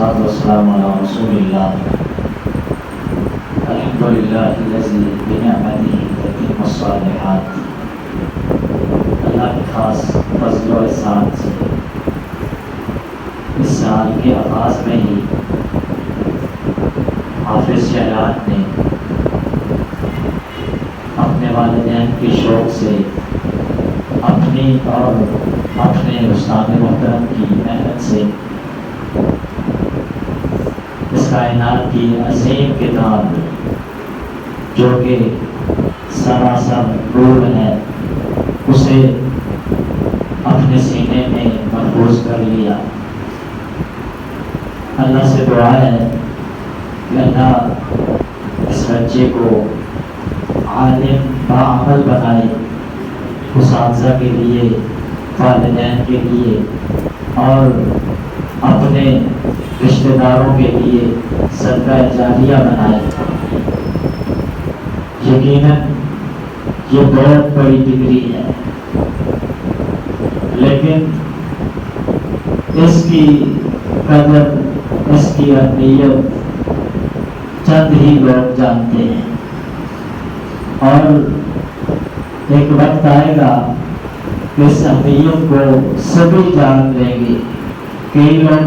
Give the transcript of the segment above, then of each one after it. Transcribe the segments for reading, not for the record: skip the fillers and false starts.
والصلاة والسلام على رسول الله الحمد لله الذي بنعمته تتم الصالحات. اللہ کے خاص فضل و احسان سے اس سال کے آغاز میں ہی حافظ شہرات نے اپنے والدین کے شوق سے اپنی اور اپنے استاد محترم کی محنت سے اس کائنات کی عظیم کتاب جو کہ سراسر نور ہے اسے اپنے سینے میں محفوظ کر لیا. اللہ سے دعا ہے کہ اللہ اس بچے کو عالم باعمل بنائے، اساتذہ کے لیے، والدین کے لیے اور اپنے رشتہ داروں کے لیے صدقہ جاریہ بنائے. یقیناً یہ بہت بڑی ڈگری ہے، لیکن اس کی قدر، اس کی اہمیت چند ہی لوگ جانتے ہیں. اور ایک وقت آئے گا کہ اس اہمیت کو سبھی جان لیں گے. کئی لوگ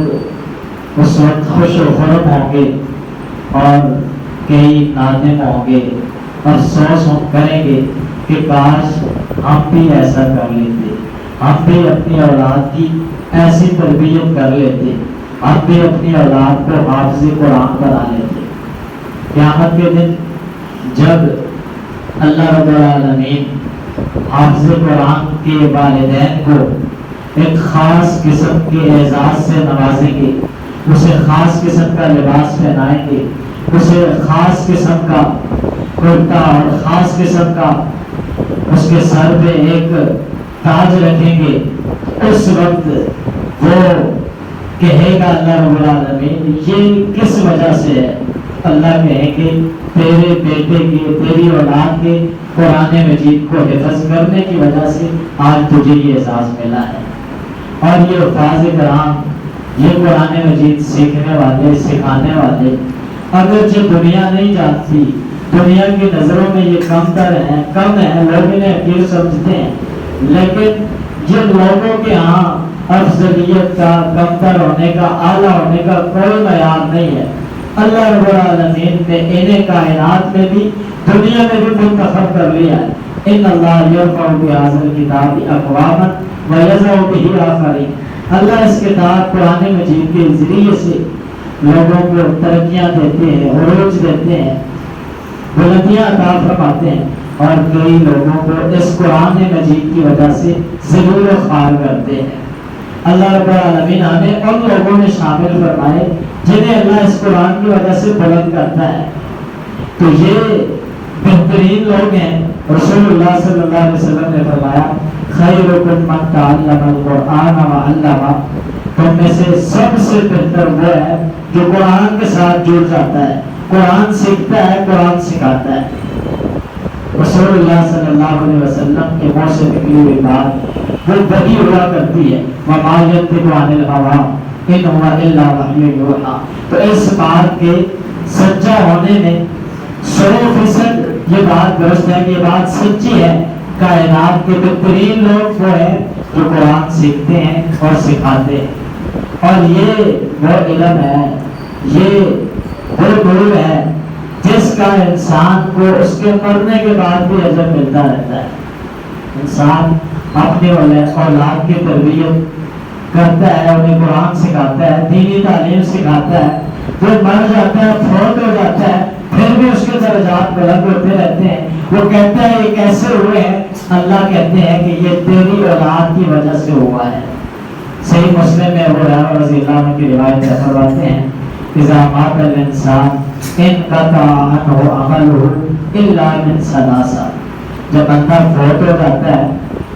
اس وقت خوش و خرم ہوں گے اور کئی نادم ہوں گے، افسوس کریں گے کہ کاش ہم بھی ایسا کر لیتے، ہم بھی اپنی اولاد کی ایسی تربیت کر لیتے، ہم بھی اپنی اولاد کو حافظ قرآن بنا لیتے. قیامت کے دن جب اللہ رب العالمین حافظ قرآن کے والدین کو ایک خاص قسم کے اعزاز سے نوازیں گے، اسے خاص قسم کا لباس پہنائیں گے، اسے خاص قسم کا کرتا اور خاص قسم کا اس کے سر پہ ایک تاج رکھیں گے، اس وقت وہ کہے گا اللہ رب العالمین یہ کس وجہ سے ہے؟ اللہ کہیں کہ تیرے بیٹے کی، تیری اولاد کے قرآن مجید کو حفظ کرنے کی وجہ سے آج تجھے یہ اعزاز ملا ہے. اور یہ حفاظ کرام، یہ قرآن مجید سیکھنے والے، سکھانے والے اگرچہ دنیا نہیں جانتی، دنیا کی نظروں میں یہ کم ہے، لوگ انہیں حقیر سمجھتے ہیں، لیکن یہ لوگوں کے ہاں افضلیت کا، کمتر ہونے کا، اعلیٰ ہونے کا کوئی معیار نہیں ہے. اللہ رب العالمین نے انہیں کائنات میں بھی، دنیا میں بھی منتخب کر لیا ہے. ان اللہ یرفع بہذا الکتاب اقواما ویضع بہ آخرین. اللہ اس کتاب قرآن مجید کے ذریعے سے لوگوں کو ترقیاں دیتے ہیں، عروج دیتے ہیں، بلندیاں عطا فرماتے ہیں، اور کئی لوگوں کو اس قرآن مجید کی وجہ سے ذلیل و خوار کرتے ہیں. اللہ رب العالمین ہمیں ان لوگوں میں شامل فرمائے جنہیں اللہ اس قرآن کی وجہ سے بلند کرتا ہے. تو یہ بہترین لوگ ہیں. رسول اللہ صلی اللہ علیہ وسلم نے فرمایا خیرکم من تعلم القرآن وعلمہ. تم میں سے سب سے بہتر وہ ہے جو قرآن کے ساتھ جڑ جاتا ہے، قرآن سیکھتا ہے، قرآن سکھاتا ہے. رسول اللہ صلی اللہ علیہ وسلم کے منہ سے نکلی ہوئی بات وہ وحی ہوا کرتی ہے. وما ینطق عن الہوی ان هو الا وحی یوحی. تو اس بات کے سچا ہونے میں 100% یہ بات درست ہے کہ یہ بات سچی ہے. کائنات کے بہترین لوگ وہ ہیں جو قرآن سیکھتے ہیں اور سکھاتے ہیں. اور یہ وہ علم ہے، یہ وہ نور ہے جس کا انسان کو اس کے مرنے کے بعد بھی اجر ملتا رہتا ہے. انسان اپنے اولاد کی تربیت کرتا ہے، انہیں قرآن سکھاتا ہے، دینی تعلیم سکھاتا ہے، وہ مر جاتا ہے، فوت ہو جاتا ہے، پھر بھی اس کے درجات بلند ہوتے رہتے ہیں. وہ کہتا ہے یہ کیسے ہوئے ہیں؟ اللہ کہتے ہیں کہ یہ تیری اولاد کی وجہ سے ہوا ہے. صحیح مسلم میں ابو ہریرہ رضی اللہ عنہ کی روایت سے فرماتے ہیں اذا مات الانسان انقطع عنہ عملہ الا من ثلاث. جب بندہ فوت ہو جاتا ہے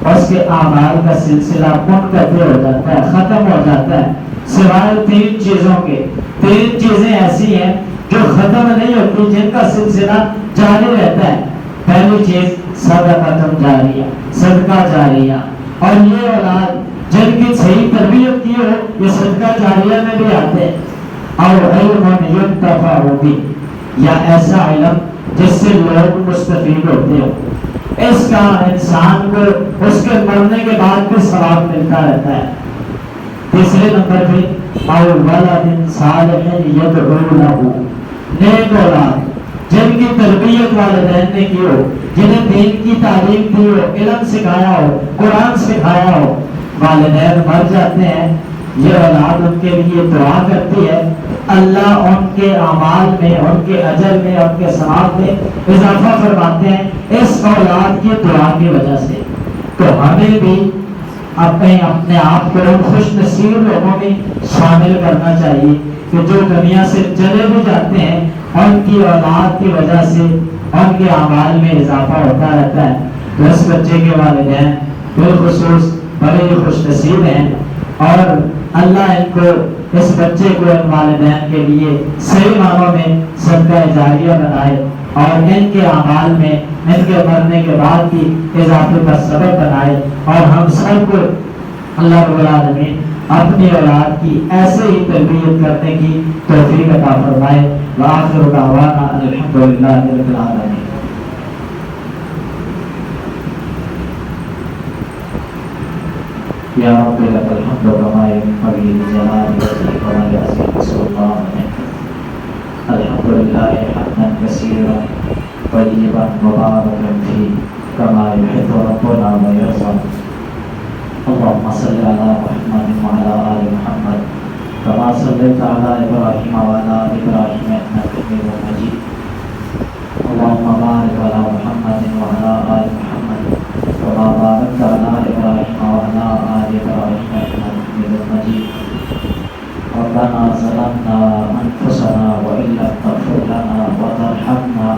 اور اس کے اعمال کا سلسلہ منقطع ہو جاتا ہے، ختم ہو جاتا ہے، سوائے 3 چیزوں کے. 3 چیزیں ایسی ہیں جو ختم نہیں ہوتی، جن کا سلسلہ جاری رہتا ہے. پہلی چیز صدقہ جاریہ، صدقہ جاریہ. اور یہ اولاد جن کی صحیح تربیت کی ہو یہ صدقہ جاریہ میں بھی آتے ہیں. اور علم ينتفع به، یا ایسا علم جس سے لوگ مستفید ہوتے ہو، اس کا انسان کو اس کے مرنے کے بعد بھی ثواب ملتا رہتا ہے۔ تیسرے نمبر پہ اور ولد صالح يدعو له، نیک اولاد جن کی تربیت والدین نے کی ہو، جنہیں دین کی تعلیم دی ہو، علم سکھایا ہو، قرآن سکھایا ہو، والدین مر جاتے ہیں، یہ اولاد ان کے لیے دعا کرتی ہے، اللہ ان کے اعمال میں، ان کے اجر میں، ان کے ثواب میں اضافہ فرماتے ہیں اس اولاد کی دعا کی وجہ سے۔ تو ہمیں بھی اپنے آپ کو خوش نصیب لوگوں میں شامل کرنا چاہیے کہ جو دنیا سے چلے بھی جاتے ہیں، ان کی اولاد کی وجہ سے ان کے اعمال میں اضافہ ہوتا رہتا ہے۔ تو اس بچے کے والدین بالخصوص بڑے خوش نصیب ہیں، اور اللہ ان کو، اس بچے کو ان والدین کے لیے صحیح معنوں میں صدقہ جاریہ بنائے، اور ان کے اعمال میں ان کے مرنے کے بعد بھی اضافے کا سبب بنائے، اور ہم سب کو اللہ رب العالمین اپنی اولاد کی ایسے ہی تربیت کرنے کی توفیق عطا فرمائے۔ وآخر دعوانا الحمدللہ رب العالمین۔ یا رب لک الحمد کما ينبغي لجلال وجهك ولعظیم سلطانک۔ الحمدللہ حمدا کثیرا طیبا مبارکا فیہ کما یحب ربنا ویرضى۔ اللهم صل على محمد وعلى آل محمد كما صليت على إبراهيم وعلى آل إبراهيم إنك حميد مجيد۔ اللهم بارك على محمد وعلى آل محمد كما باركت على إبراهيم وعلى آل إبراهيم إنك حميد مجيد۔ ربنا ظلمنا أنفسنا وإن لم تغفر لنا وترحمنا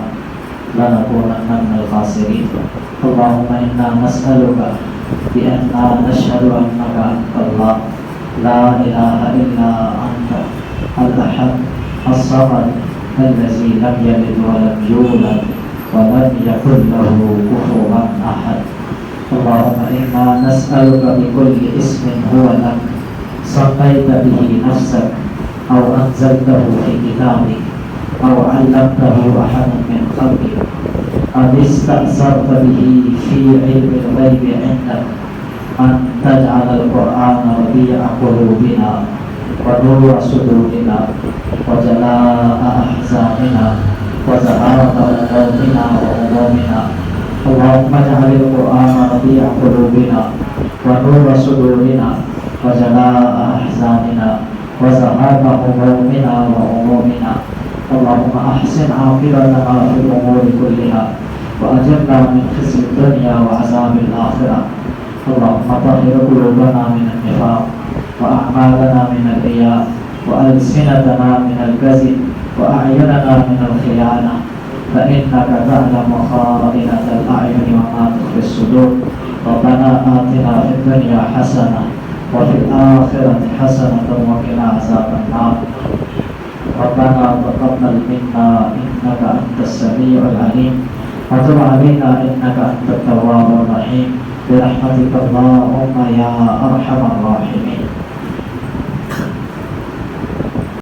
لنكونن من الخاسرين۔ اللهم إنا نسألك بأننا نشهد أنك أنت الله لا إله إلا أنت الأحد الصمد الذي لم يلد ولم يولد ولم يكن له كفوا أحد۔ اللهم إنا نسألك بكل اسم هو لك سميت به نفسك أو أنزلته في كتابك أو علمته أحد من خلقك أو استأثرت به في علم الغيب عندك أن تجعل القرآن ربيع قلوبنا ونور صدورنا وجلاء أحزاننا وزهرة همومنا وهمومنا۔ اللهم اجعل القرآن ربيع قلوبنا ونور صدورنا وجلاء أحزاننا وزهرة همومنا وهمومنا۔ اللهم أحسن عاقبتنا في الأمور كلها وأجرنا من خزي الدنيا وعذاب الآخرة۔ اللهم طهر قلوبنا من النفاق وأعمالنا من الرياء وألسنتنا من الكذب وأعيننا من الخيانة، فإنك تعلم خائنة الأعين وما تخفي الصدور۔ ربنا آتنا في الدنيا حسنة وفي الآخرة حسنة وقنا عذاب النار۔ ربنا تقبل منا إنك أنت السميع العليم وتب علينا إنك أنت التواب الرحيم برحمتك اللهم يا أرحم الراحمين۔